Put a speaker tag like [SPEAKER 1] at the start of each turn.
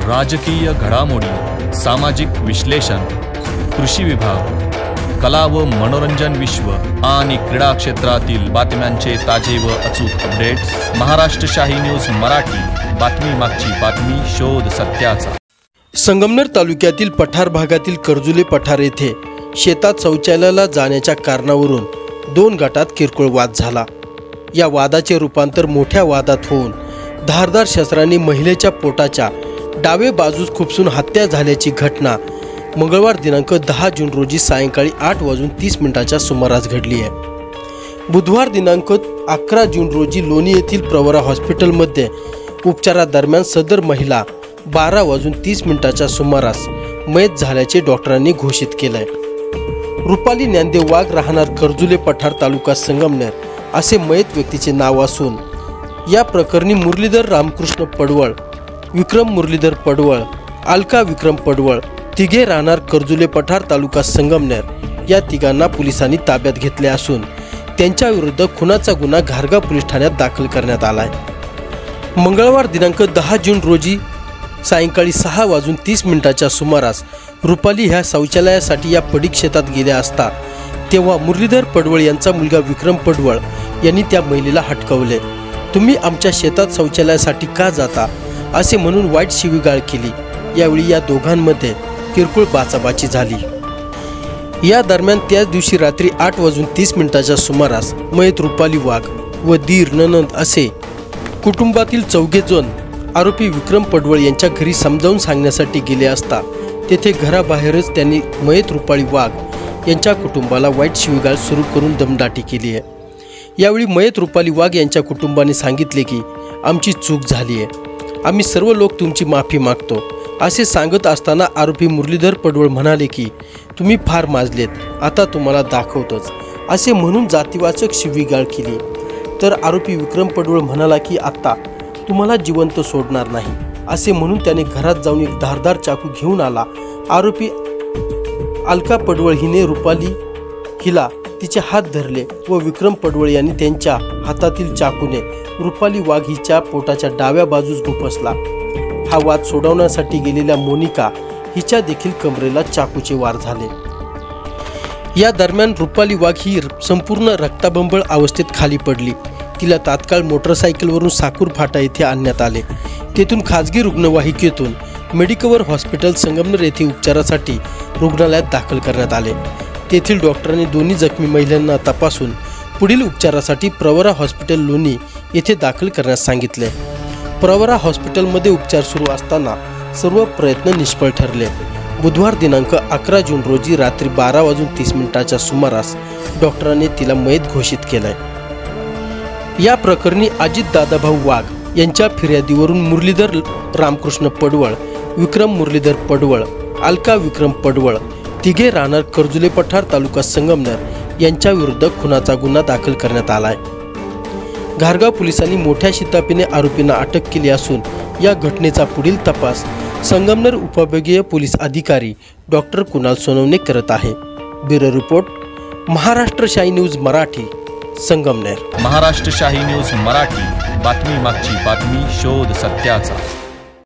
[SPEAKER 1] राजकीय घडामोडी, सामाजिक विश्लेषण, कृषी विभाग, कला व मनोरंजन विश्व आणि क्रीडा क्षेत्रातील बातम्यांचे ताजे व अचूक अपडेट्स महाराष्ट्र शाही न्यूज मराठी। बातमी मागची बातमी, शोध सत्याचा।
[SPEAKER 2] संगमनेर तालुक्यातील पठार भागातील कर्जुले पठार येथे शेतात शौचालयाला जाण्याच्या कारणावरून दोन गटात किरकोळ वाद झाला। या वादाचे रूपांतर मोठ्या वादात होऊन धारदार शस्त्रांनी महिलेच्या पोटाच्या डावे बाजूस खुपसून हत्या झाल्याची घटना मंगळवार दिनांक 10 जून रोजी सायंकाळी 8:30 सुमारास घडली आहे। बुधवार दिनांक 11 जून रोजी लोणी येथील प्रवरा हॉस्पिटलमध्ये उपचारादरम्यान सदर महिला 12:30 सुमारास मयत झाल्याचे डॉक्टरांनी घोषित केले आहे। रुपाली ज्ञानदेव वाघ राहणार कर्जुले पठार तालुका संगमनेर असे मयत व्यक्तीचे नाव असून या प्रकरणी मुरलीधर रामकृष्ण पडवळ, विक्रम मुरलीधर पडवळ, अलका विक्रम पडवळ तिघे राहणार कर्जुले पठार तालुका संगमनेर या तिघांना पोलिसांनी ताब्यात घेतले असून त्यांच्या विरुद्ध खुनाचा गुन्हा घारगाव पोलीस ठाण्यात दाखल करण्यात आला आहे। मंगळवार दिनांक 10 जून रोजी सायंकाळी 6:30 सुमारास रुपाली ह्या शौचालयासाठी या पडीक शेतात गेल्या असता तेव्हा मुरलीधर पडवळ यांचा मुलगा विक्रम पडवळ यांनी त्या महिलेला हटकवले। तुम्ही आमच्या शेतात शौचालयासाठी का जाता असे म्हणून वाईट शिवीगाळ केली। यावेळी या दोघांमध्ये किरकोळ बाचाबाची झाली। या दरम्यान त्याच दिवशी रात्री 8:30 सुमारास मयत रुपाली वाघ व दीर ननंद असे कुटुंबातील 4 जण आरोपी विक्रम पडवळ यांच्या घरी समजावून सांगण्यासाठी गेले असता तेथे घराबाहेरच त्यांनी मयत रुपाली वाघ यांच्या कुटुंबाला वाईट शिवीगाळ सुरू करून दमदाटी केली आहे। यावेळी मयत रुपाली वाघ यांच्या कुटुंबाने सांगितले की आमची चूक झाली आहे, आम्ही सर्व लोक तुमची माफी मागतो असे सांगत असताना आरोपी मुरलीधर पडवळ म्हणाले की तुम्ही फार माजलेत, आता तुम्हाला दाखवतोच असे म्हणून जातीवाचक शिवीगाळ केली। तर आरोपी विक्रम पडवळ म्हणाला की आता तुम्हाला जिवंत सोडणार नाही असे म्हणून त्याने घरात जाऊन एक धारदार चाकू घेऊन आला। आरोपी अलका पडवळ हिने रुपाली हिला तिचे हात धरले व विक्रम पडवळ यांनी त्यांच्या हातातील चाकूने रुपाली वाघ हिच्या पोटाच्या डाव्या बाजूस खुपसला। हा वाद सोडवण्यासाठी गेलेल्या मोनिका हिच्या देखील कमरेला चाकूचे वार झाले। या दरम्यान रुपाली वाघ ही संपूर्ण रक्ताबंबळ अवस्थेत खाली पडली। तिला तात्काळ मोटरसायकलवरून साकूर फाटा येथे आणण्यात आले। तेथून खाजगी रुग्णवाहिकेतून मेडिकवर हॉस्पिटल संगमनेर येथे उपचारासाठी रुग्णालयात दाखल करण्यात आले। तेथील डॉक्टरांनी दोन्ही जखमी महिलांना तपासून पुढील उपचारासाठी प्रवरा हॉस्पिटल लोणी येथे दाखल करण्यास सांगितले। प्रवरा हॉस्पिटलमध्ये उपचार सुरू असताना सर्व प्रयत्न निष्फळ ठरले। बुधवार दिनांक 11 जून रोजी रात्री 12:30 सुमारास डॉक्टरांनी तिला मयत घोषित केले। या प्रकरणी अजित दादाभाऊ वाघ यांच्या फिर्यादीवरून मुरलीधर रामकृष्ण पडवळ, विक्रम मुरलीधर पडवळ, अलका विक्रम पडवळ तिघे राहणार कर्जुले पठार तालुका संगमनेर यांच्या विरुद्ध खुनाचा गुन्हा दाखल करण्यात आला आहे। घारगाव पोलिसांनी मोठ्या शिताफीने आरोपींना अटक केली असून या घटनेचा पुढील तपास संगमनेर उपविभागीय पोलीस अधिकारी डॉक्टर कुणाल सोनवणे करत आहे। ब्युरो रिपोर्ट, महाराष्ट्र शाही न्यूज मराठी, संगमनेर।
[SPEAKER 1] महाराष्ट्र शाही न्यूज मराठी, बातमी मागची बातमी, शोध सत्याचा।